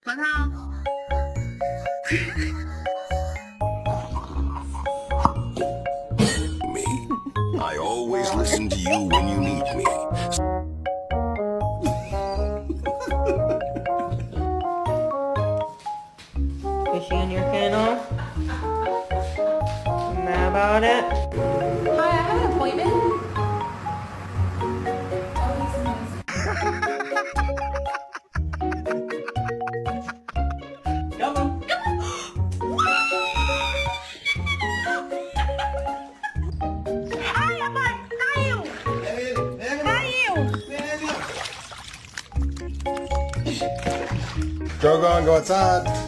Hello? Me. I always listen to you when you need me. Fishing on your kennel? Mad about it? Hi, I have an appointment. Come on. Ay, aman! Tayo! Tayo! Drogon, go outside.